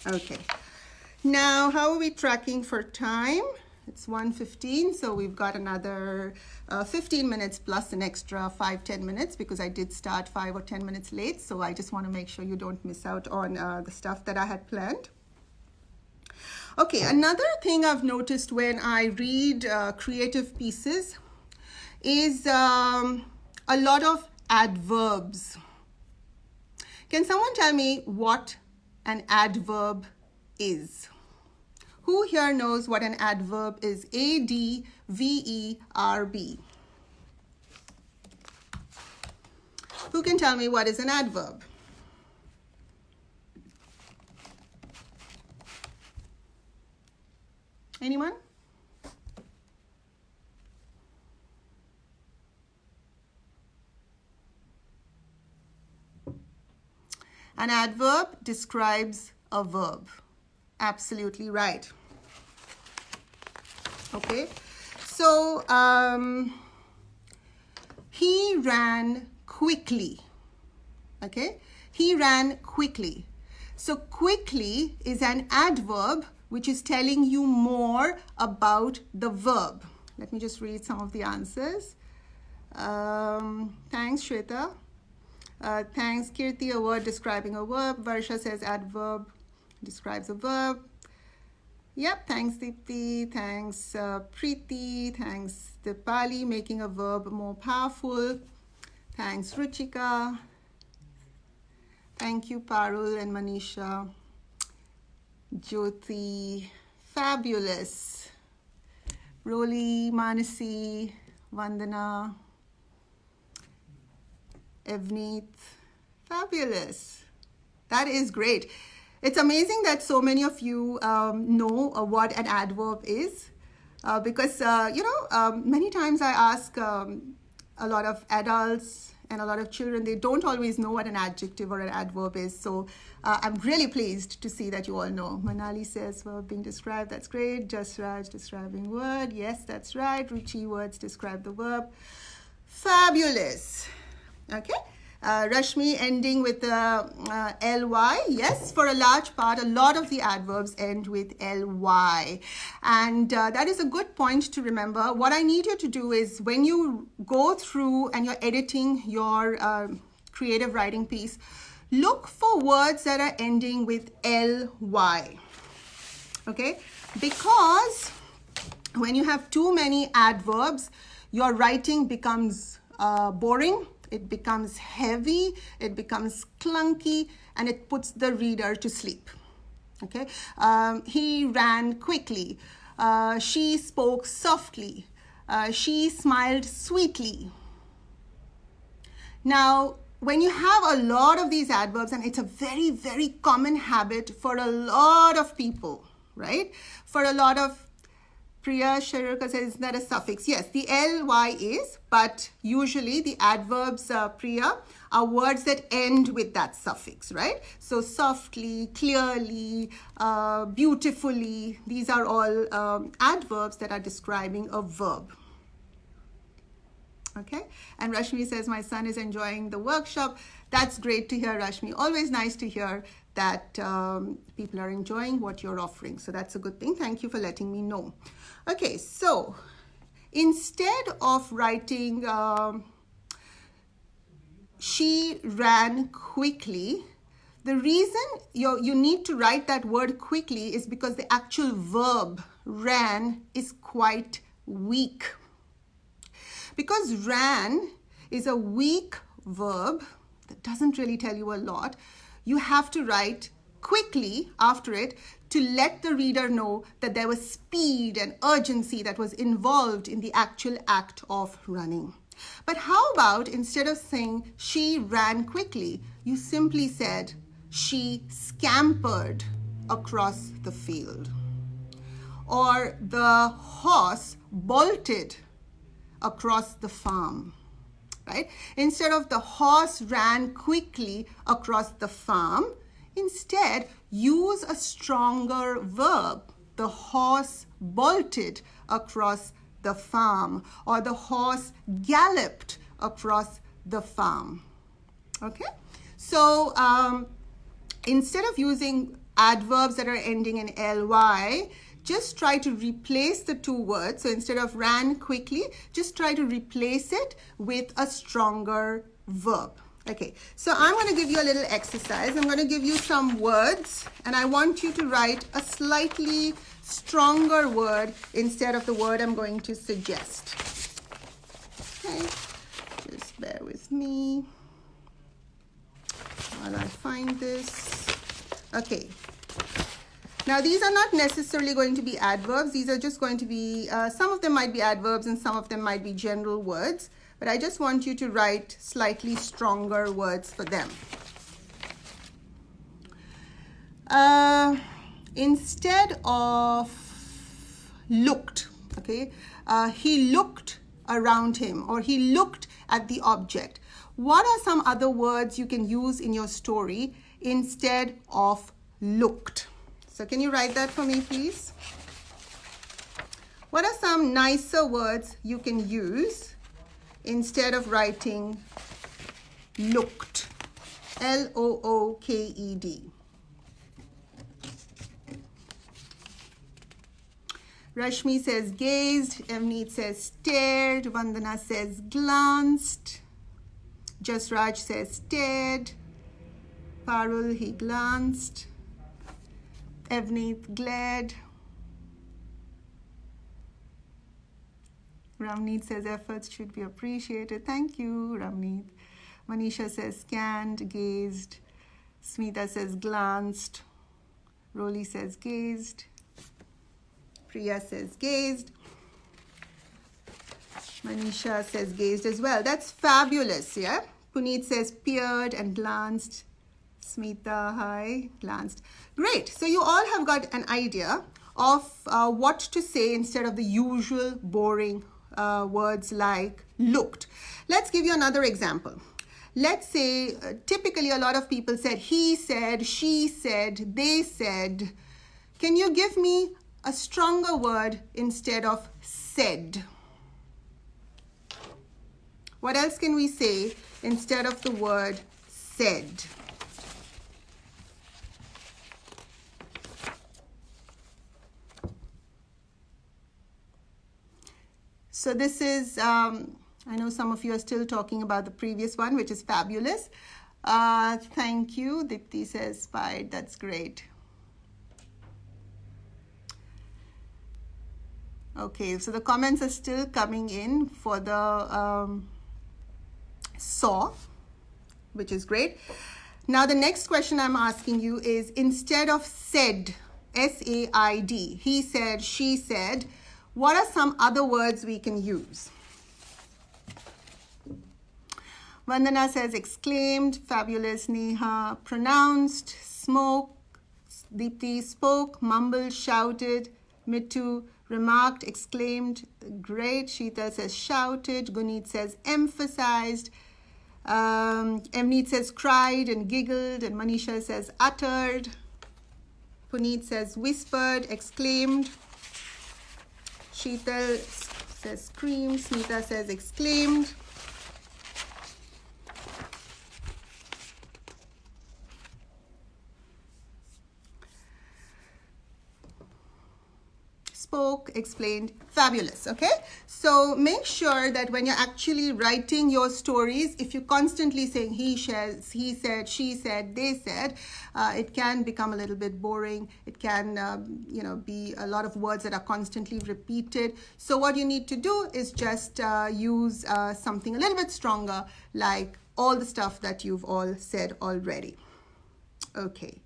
Okay, now how are we tracking for time? It's 1:15, so we've got another 15 minutes plus an extra 5-10 minutes, because I did start 5 or 10 minutes late, so I just want to make sure you don't miss out on the stuff that I had planned. Okay, another thing I've noticed when I read creative pieces is a lot of adverbs. Can someone tell me what an adverb is? Who here knows what an adverb is? A-D-V-E-R-B. Who can tell me what is an adverb? Anyone? An adverb describes a verb. Absolutely right. Okay, so he ran quickly. Okay, he ran quickly. So quickly is an adverb which is telling you more about the verb. Let me just read some of the answers. Thanks, Shweta. Thanks, Kirti. A word describing a verb. Varsha says adverb describes a verb. Yep, thanks, Deepti. Thanks, Preeti. Thanks, Dipali, making a verb more powerful. Thanks, Ruchika. Thank you, Parul and Manisha. Jyoti, fabulous. Roli, Manasi, Vandana, Evneet, fabulous. That is great. It's amazing that so many of you know what an adverb is, because, many times I ask a lot of adults and a lot of children, they don't always know what an adjective or an adverb is. So I'm really pleased to see that you all know. Manali says verb being described. That's great. Just Raj describing word. Yes, that's right. Ruchi, words describe the verb. Fabulous. Okay. Rashmi ending with ly. Yes, for a large part, a lot of the adverbs end with ly. And that is a good point to remember. What I need you to do is, when you go through and you're editing your creative writing piece, look for words that are ending with ly. Okay? Because when you have too many adverbs, your writing becomes boring. It becomes heavy, it becomes clunky, and it puts the reader to sleep. Okay, he ran quickly. She spoke softly. She smiled sweetly. Now, when you have a lot of these adverbs, and it's a very, very common habit for a lot of people, right? For a lot of Priya Sharurka says, isn't that a suffix? Yes, the ly is, but usually the adverbs, Priya, are words that end with that suffix, right? So softly, clearly, beautifully, these are all adverbs that are describing a verb. Okay, and Rashmi says, my son is enjoying the workshop. That's great to hear, Rashmi. Always nice to hear that people are enjoying what you're offering. So that's a good thing. Thank you for letting me know. Okay, so instead of writing she ran quickly, the reason you need to write that word quickly is because the actual verb ran is quite weak. Because ran is a weak verb that doesn't really tell you a lot, you have to write quickly after it to let the reader know that there was speed and urgency that was involved in the actual act of running. But how about instead of saying she ran quickly, you simply said she scampered across the field, or the horse bolted across the farm, right? Instead of the horse ran quickly across the farm, instead use a stronger verb. The horse bolted across the farm, or the horse galloped across the farm. Okay? So instead of using adverbs that are ending in ly, just try to replace the two words. So instead of ran quickly, just try to replace it with a stronger verb. Okay, so I'm going to give you a little exercise. I'm going to give you some words, and I want you to write a slightly stronger word instead of the word I'm going to suggest. Okay, just bear with me while I find this. Okay. Now, these are not necessarily going to be adverbs. These are just going to be, some of them might be adverbs and some of them might be general words. But I just want you to write slightly stronger words for them. Instead of looked, okay, he looked around him, or he looked at the object. What are some other words you can use in your story instead of looked? So can you write that for me, please? What are some nicer words you can use instead of writing looked? L-O-O-K-E-D. Rashmi says gazed. Evneet says stared. Vandana says glanced. Jasraj says stared. Parul, he glanced. Evneet glared. Ramneet says efforts should be appreciated. Thank you, Ramneet. Manisha says scanned, gazed. Smita says glanced. Roli says gazed. Priya says gazed. Manisha says gazed as well. That's fabulous, yeah? Puneet says peered and glanced. Smita, hi, glanced. Great. So you all have got an idea of what to say instead of the usual boring words like looked. Let's give you another example. Let's say typically a lot of people said he said, she said, they said. Can you give me a stronger word instead of said? What else can we say instead of the word said? So this is, I know some of you are still talking about the previous one, which is fabulous. Thank you. Dipti says spied. That's great. Okay, so the comments are still coming in for the saw, which is great. Now the next question I'm asking you is, instead of said, S-A-I-D, he said, she said, what are some other words we can use? Vandana says exclaimed, fabulous. Neha, pronounced, smoke. Deepti, spoke, mumbled, shouted. Mittu, remarked, exclaimed. Great. Sheetal says shouted. Guneet says emphasized. Emneet says cried and giggled. And Manisha says uttered. Puneet says whispered, exclaimed. Sheetal says screamed. Smita says exclaimed. Spoke, explained. Fabulous. Okay, so make sure that when you're actually writing your stories, if you're constantly saying he says, he said, she said, they said, it can become a little bit boring. It can be a lot of words that are constantly repeated. So what you need to do is just use something a little bit stronger, like all the stuff that you've all said already. Okay.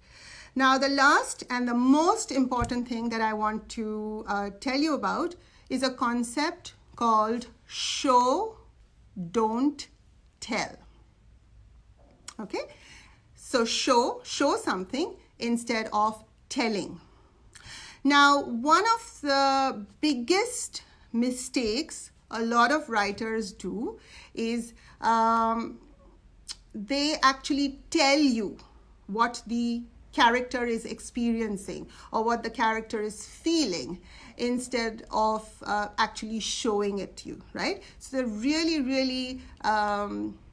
Now, the last and the most important thing that I want to tell you about is a concept called show, don't tell. Okay? So show something instead of telling. Now, one of the biggest mistakes a lot of writers do is they actually tell you what the character is experiencing or what the character is feeling instead of actually showing it to you, right? So the really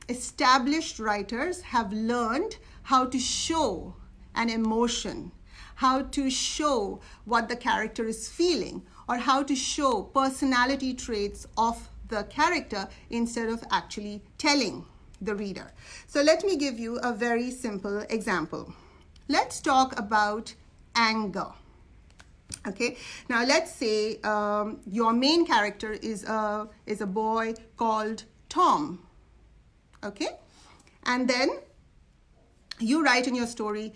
established writers have learned how to show an emotion, how to show what the character is feeling, or how to show personality traits of the character instead of actually telling the reader. So let me give you a very simple example. Let's talk about anger. Okay, now let's say your main character is a boy called Tom. Okay, and then you write in your story,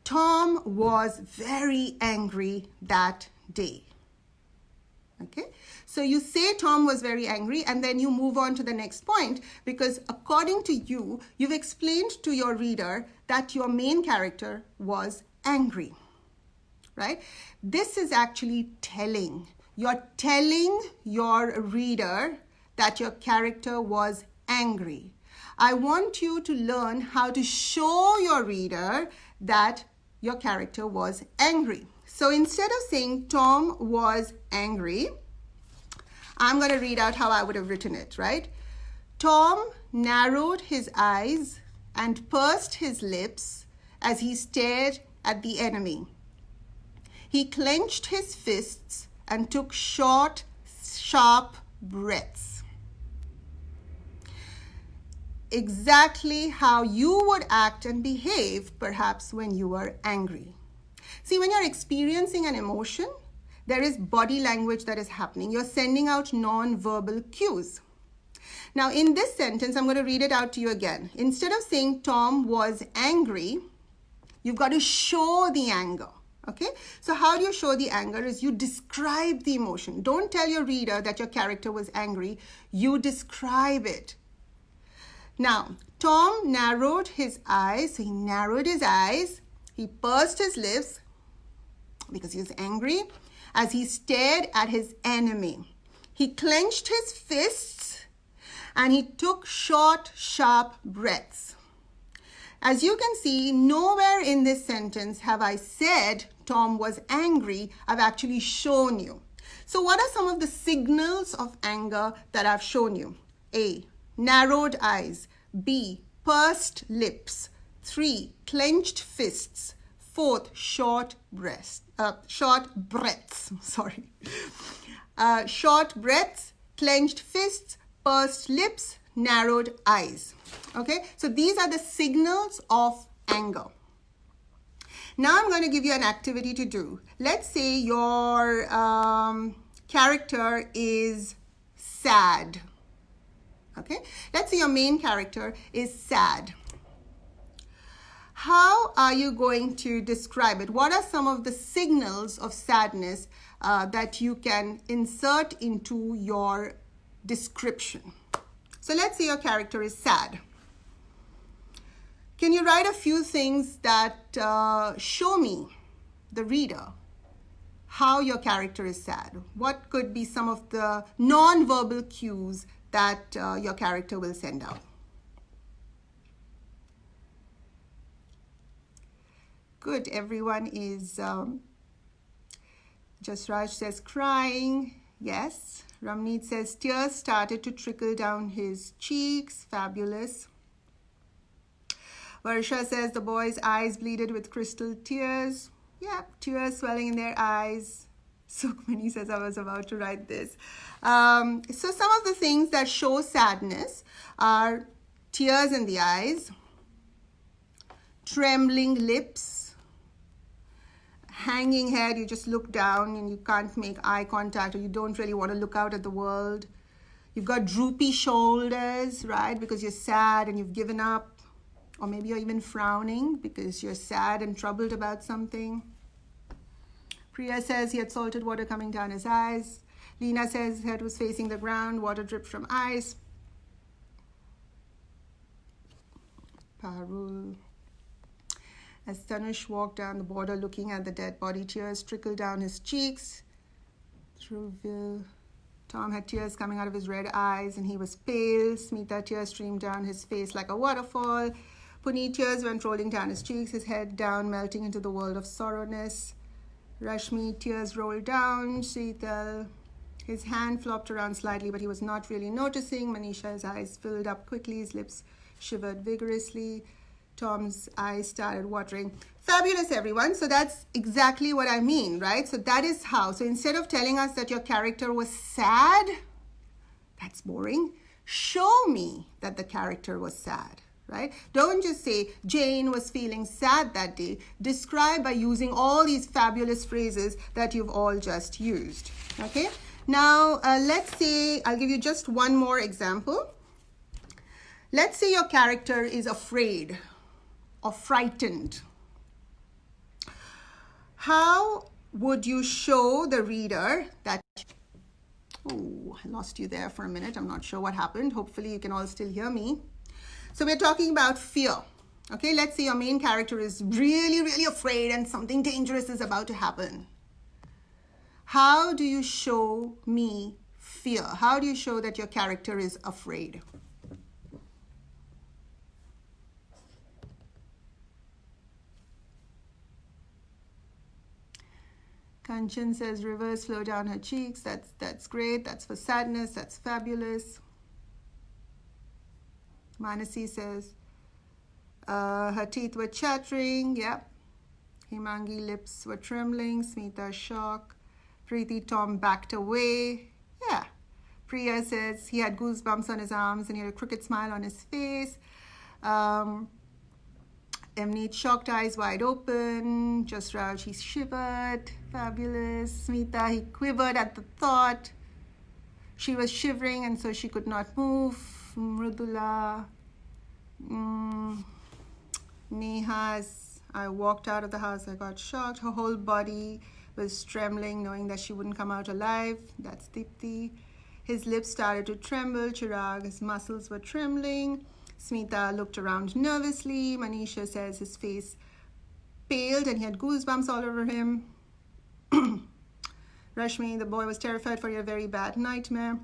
Tom was very angry that day. Okay, so you say Tom was very angry and then you move on to the next point, because according to you, you've explained to your reader that your main character was angry, right? This is actually telling. You're telling your reader that your character was angry. I want you to learn how to show your reader that your character was angry. So instead of saying Tom was angry, I'm going to read out how I would have written it, right? Tom narrowed his eyes and pursed his lips as he stared at the enemy. He clenched his fists and took short, sharp breaths. Exactly how you would act and behave, perhaps, when you were angry. See, when you're experiencing an emotion, there is body language that is happening. You're sending out non-verbal cues. Now, in this sentence, I'm going to read it out to you again. Instead of saying Tom was angry, you've got to show the anger. Okay? So how do you show the anger is you describe the emotion. Don't tell your reader that your character was angry. You describe it. Now, Tom narrowed his eyes. So he narrowed his eyes. He pursed his lips because he was angry as he stared at his enemy. He clenched his fists and he took short, sharp breaths. As you can see, nowhere in this sentence have I said Tom was angry. I've actually shown you. So what are some of the signals of anger that I've shown you? A, narrowed eyes. B, pursed lips. 3, clenched fists. 4th, short breaths. Short breaths, clenched fists, pursed lips, narrowed eyes. Okay, so these are the signals of anger. Now I'm going to give you an activity to do. Let's say your character is sad. Okay, let's say your main character is sad. How are you going to describe it? What are some of the signals of sadness that you can insert into your description? So let's say your character is sad. Can you write a few things that show me, the reader, how your character is sad. What could be some of the non-verbal cues that your character will send out? Good, everyone is, Jasraj says crying, yes. Ramneet says tears started to trickle down his cheeks, fabulous. Varsha says the boy's eyes bleeded with crystal tears. Yeah, tears swelling in their eyes. Sukhmani says I was about to write this. So some of the things that show sadness are tears in the eyes, trembling lips, hanging head, you just look down and you can't make eye contact, or you don't really want to look out at the world. You've got droopy shoulders, right, because you're sad and you've given up. Or maybe you're even frowning because you're sad and troubled about something. Priya says he had salted water coming down his eyes. Lena says his head was facing the ground, water dripped from eyes. Parul. As Tanush walked down the border looking at the dead body, tears trickled down his cheeks. Thruvil. Tom had tears coming out of his red eyes and he was pale. Smita, tears streamed down his face like a waterfall. Puneet, tears went rolling down his cheeks, his head down, melting into the world of sorrowness. Rashmi, tears rolled down. Sheetal, his hand flopped around slightly, but he was not really noticing. Manisha, his eyes filled up quickly, his lips shivered vigorously. Tom's eyes started watering. Fabulous, everyone. So that's exactly what I mean, right? So that is how. So instead of telling us that your character was sad, that's boring. Show me that the character was sad. Right? Don't just say Jane was feeling sad that day. Describe by using all these fabulous phrases that you've all just used. Okay? Now, let's say, I'll give you just one more example. Let's say your character is afraid or frightened. How would you show the reader that... Oh, I lost you there for a minute. I'm not sure what happened. Hopefully you can all still hear me. So we're talking about fear. Okay, let's say your main character is really, really afraid and something dangerous is about to happen. How do you show me fear? How do you show that your character is afraid? Kanchan says rivers flow down her cheeks. That's great. That's for sadness. That's fabulous. Manasi says her teeth were chattering. Yep. Himangi, lips were trembling. Smita, shock. Preeti, Tom backed away. Yeah. Priya says he had goosebumps on his arms and he had a crooked smile on his face. Emneet, shocked eyes wide open. Jasraj, he shivered. Fabulous. Smita, he quivered at the thought. She was shivering and so she could not move. Mrudula. Neha's, I walked out of the house, I got shocked. Her whole body was trembling, knowing that she wouldn't come out alive. That's Dipti. His lips started to tremble. Chirag, his muscles were trembling. Smita looked around nervously. Manisha says his face paled and he had goosebumps all over him. Rashmi, the boy was terrified for a very bad nightmare.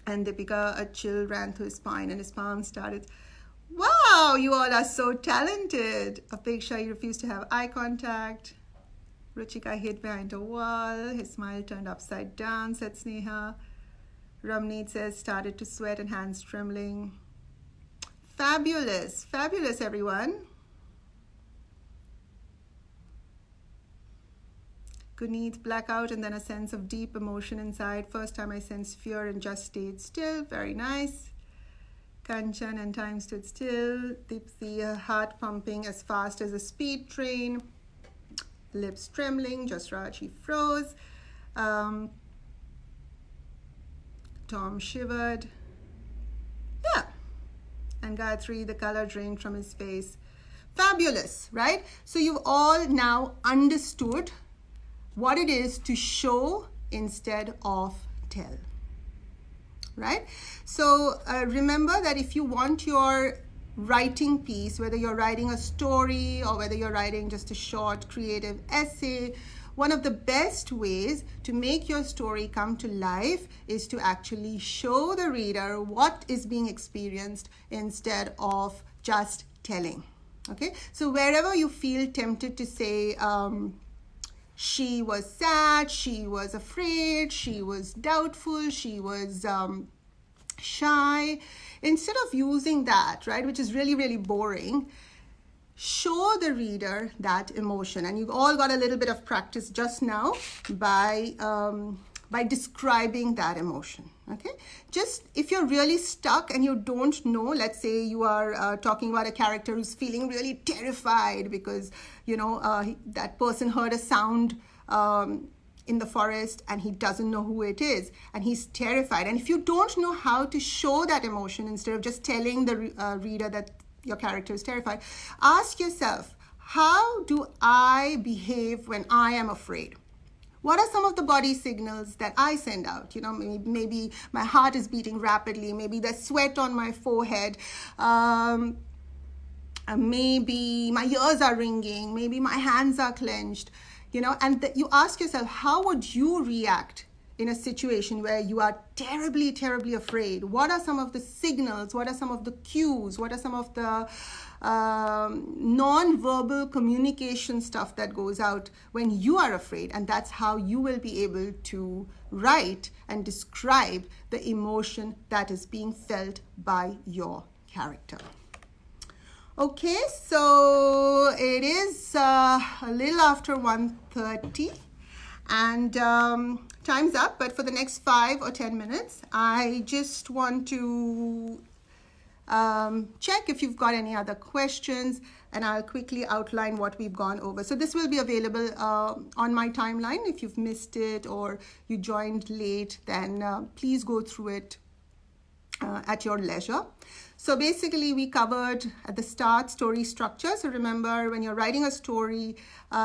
And Deepika, a chill ran through his spine and his palms started. Wow, you all are so talented. Apeksha, he refused to have eye contact. Ruchika hid behind a wall. His smile turned upside down, said Sneha. Ramneet says started to sweat and hands trembling. Fabulous. Fabulous, everyone. Guneet, blackout and then a sense of deep emotion inside. First time I sensed fear and just stayed still. Very nice. Kanchan, and time stood still. Dipti, heart pumping as fast as a speed train. Lips trembling. Jasraj, he froze. Tom shivered. Yeah. And Gayatri, the color drained from his face. Fabulous, right? So you've all now understood what it is to show instead of tell, right? So remember that if you want your writing piece, whether you're writing a story or whether you're writing just a short creative essay, one of the best ways to make your story come to life is to actually show the reader what is being experienced instead of just telling. Okay, so wherever you feel tempted to say, she was sad, she was afraid, she was doubtful, she was shy, instead of using that, right, which is really, really boring, show the reader that emotion. And you've all got a little bit of practice just now by describing that emotion. Okay, just if you're really stuck and you don't know, let's say you are talking about a character who's feeling really terrified because, you know, that person heard a sound in the forest and he doesn't know who it is and he's terrified. And if you don't know how to show that emotion, instead of just telling the reader that your character is terrified, ask yourself, how do I behave when I am afraid? What are some of the body signals that I send out? You know, maybe my heart is beating rapidly. Maybe there's sweat on my forehead. Maybe my ears are ringing. Maybe my hands are clenched. You know, and you ask yourself, how would you react in a situation where you are terribly, terribly afraid? What are some of the signals? What are some of the cues? What are some of the non-verbal communication stuff that goes out when you are afraid? And that's how you will be able to write and describe the emotion that is being felt by your character. Okay, so it is a little after 1:30 and time's up, but for the next 5 or 10 minutes, I just want to check if you've got any other questions, and I'll quickly outline what we've gone over. So this will be available on my timeline. If you've missed it or you joined late, then please go through it at your leisure. So basically we covered at the start story structure. So remember, when you're writing a story,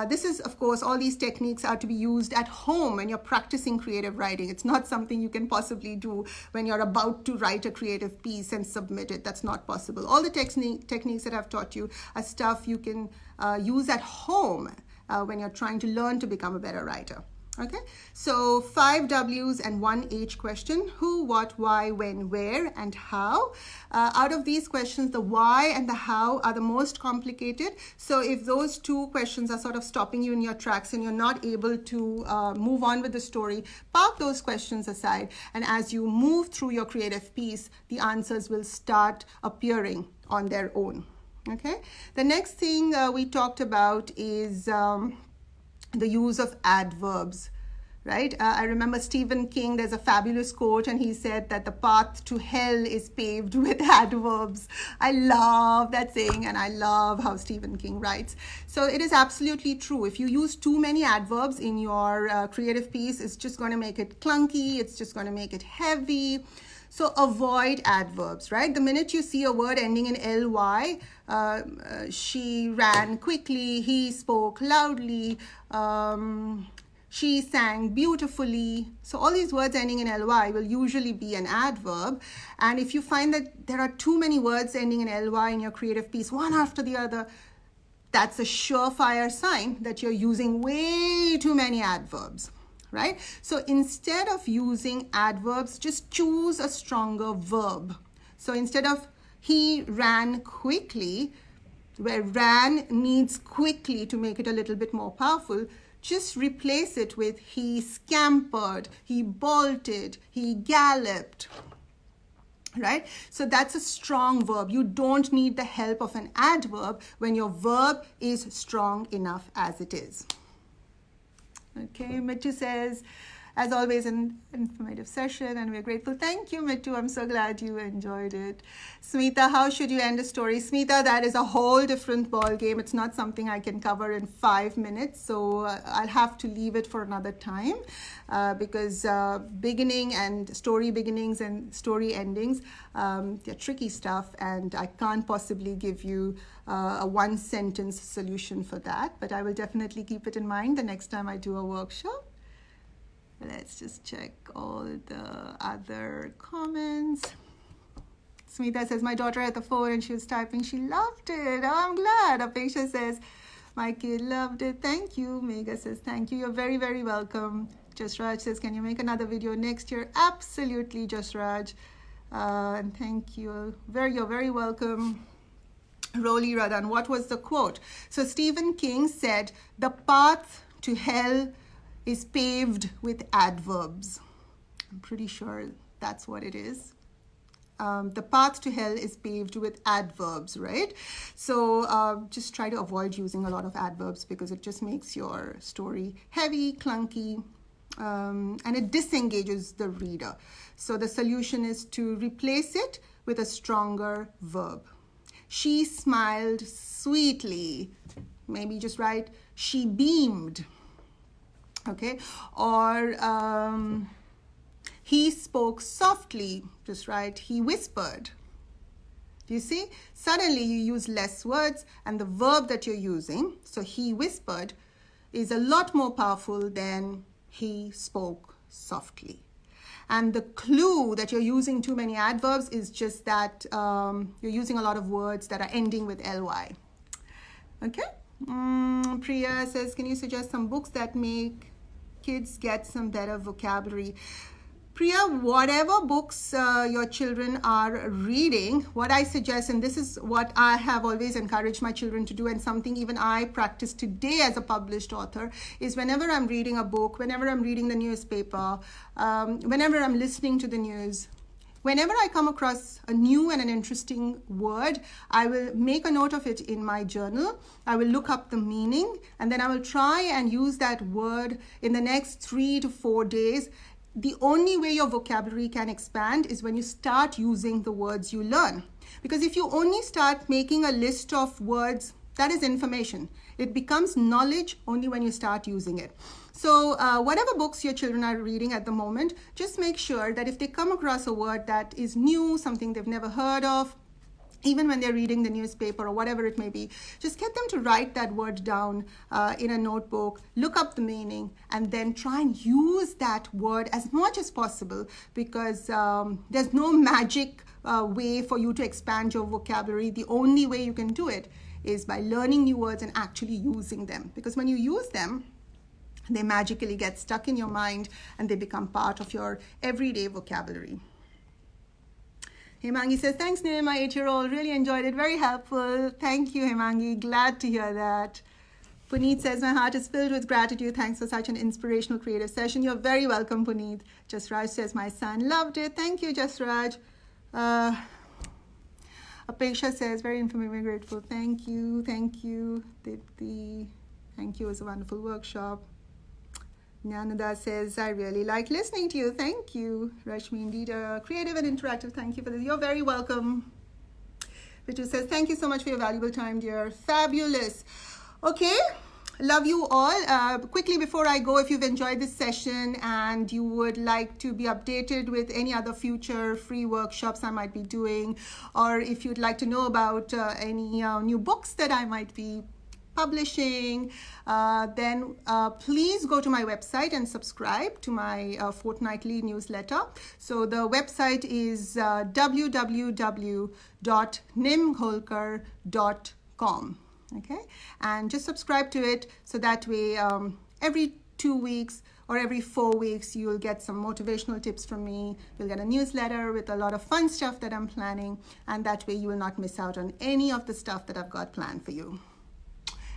this is, of course, all these techniques are to be used at home when you're practicing creative writing. It's not something you can possibly do when you're about to write a creative piece and submit it. That's not possible. All the techniques that I've taught you are stuff you can use at home when you're trying to learn to become a better writer. Okay, so 5 W's and 1 H question: who, what, why, when, where, and how. Out of these questions, the why and the how are the most complicated. So if those 2 questions are sort of stopping you in your tracks and you're not able to move on with the story, park those questions aside. And as you move through your creative piece, the answers will start appearing on their own. Okay, the next thing we talked about is the use of adverbs, right? I remember Stephen King, there's a fabulous quote, and he said that the path to hell is paved with adverbs. I love that saying, and I love how Stephen King writes. So it is absolutely true. If you use too many adverbs in your creative piece, it's just going to make it clunky. It's just going to make it heavy. So avoid adverbs, right? The minute you see a word ending in ly, she ran quickly, he spoke loudly, she sang beautifully. So all these words ending in ly will usually be an adverb. And if you find that there are too many words ending in ly in your creative piece, one after the other, that's a surefire sign that you're using way too many adverbs. Right? So instead of using adverbs, just choose a stronger verb. So instead of he ran quickly, where ran needs quickly to make it a little bit more powerful, just replace it with he scampered, he bolted, he galloped. Right? So that's a strong verb. You don't need the help of an adverb when your verb is strong enough as it is. Okay, Mittu says, as always, an informative session, and we're grateful. Thank you, Mittu. I'm so glad you enjoyed it. Smita, how should you end a story? Smita, that is a whole different ball game. It's not something I can cover in 5 minutes, so I'll have to leave it for another time because beginning and story beginnings and story endings, they're tricky stuff, and I can't possibly give you a 1-sentence solution for that, but I will definitely keep it in mind the next time I do a workshop. Let's just check all the other comments. Smita says, my daughter had the phone and she was typing. She loved it. Oh, I'm glad. Apeksha says, My kid loved it. Thank you. Mega says thank you. You're very, very welcome. Just Raj says, can you make another video next year? Absolutely, Just Raj. And thank you. You're very welcome. Roli Radan, what was the quote? So Stephen King said, the path to hell is paved with adverbs. I'm pretty sure that's what it is. The path to hell is paved with adverbs, right? So just try to avoid using a lot of adverbs because it just makes your story heavy, clunky, and it disengages the reader. So the solution is to replace it with a stronger verb. She smiled sweetly. Maybe just write, she beamed. Okay? Or he spoke softly. Just write, he whispered. Do you see? Suddenly you use less words and the verb that you're using, so he whispered, is a lot more powerful than he spoke softly. And the clue that you're using too many adverbs is just that you're using a lot of words that are ending with ly. Okay? Priya says, can you suggest some books that make kids get some better vocabulary? Priya, whatever books your children are reading, what I suggest, and this is what I have always encouraged my children to do, and something even I practice today as a published author, is whenever I'm reading a book, whenever I'm reading the newspaper, whenever I'm listening to the news, whenever I come across a new and an interesting word, I will make a note of it in my journal. I will look up the meaning, and then I will try and use that word in the next 3 to 4 days. The only way your vocabulary can expand is when you start using the words you learn. Because if you only start making a list of words, that is information. It becomes knowledge only when you start using it. So whatever books your children are reading at the moment, just make sure that if they come across a word that is new, something they've never heard of, even when they're reading the newspaper or whatever it may be, just get them to write that word down in a notebook, look up the meaning, and then try and use that word as much as possible, because there's no magic way for you to expand your vocabulary. The only way you can do it is by learning new words and actually using them. Because when you use them, they magically get stuck in your mind and they become part of your everyday vocabulary. Hemangi says, thanks, Nim, my 8-year-old. Really enjoyed it. Very helpful. Thank you, Hemangi. Glad to hear that. Puneet says, my heart is filled with gratitude. Thanks for such an inspirational, creative session. You're very welcome, Puneet. Just Raj says, my son loved it. Thank you, Just Raj. Apeksha says, very informative, very grateful. Thank you. Thank you. Dipti, thank you. It was a wonderful workshop. Nyanada says, I really like listening to you. Thank you. Rashmi, indeed, creative and interactive. Thank you for this. You're very welcome. Vitu says, thank you so much for your valuable time, dear. Fabulous. Okay. Love you all. Quickly before I go, if you've enjoyed this session and you would like to be updated with any other future free workshops I might be doing, or if you'd like to know about any new books that I might be publishing, then please go to my website and subscribe to my fortnightly newsletter. So the website is www.nimholkar.com. Okay, and just subscribe to it, so that way every 2 weeks or every 4 weeks you'll get some motivational tips from me. You'll get a newsletter with a lot of fun stuff that I'm planning, and that way you will not miss out on any of the stuff that I've got planned for you.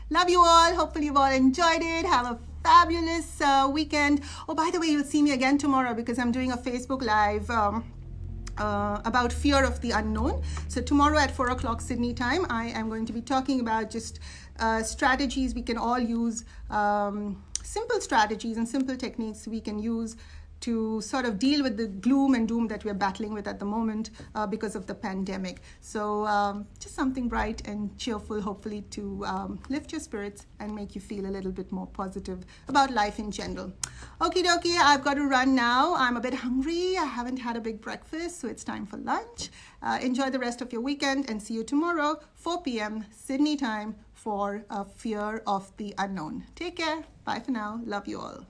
Love you all. Hopefully you've all enjoyed it. Have a fabulous weekend. Oh, by the way, you'll see me again tomorrow because I'm doing a Facebook Live about fear of the unknown. So tomorrow at 4 o'clock Sydney time, I am going to be talking about just strategies we can all use, simple strategies and simple techniques we can use to sort of deal with the gloom and doom that we're battling with at the moment because of the pandemic. So just something bright and cheerful, hopefully to lift your spirits and make you feel a little bit more positive about life in general. Okie dokie, I've got to run now. I'm a bit hungry. I haven't had a big breakfast, so it's time for lunch. Enjoy the rest of your weekend and see you tomorrow, 4 p.m. Sydney time for Fear of the Unknown. Take care. Bye for now. Love you all.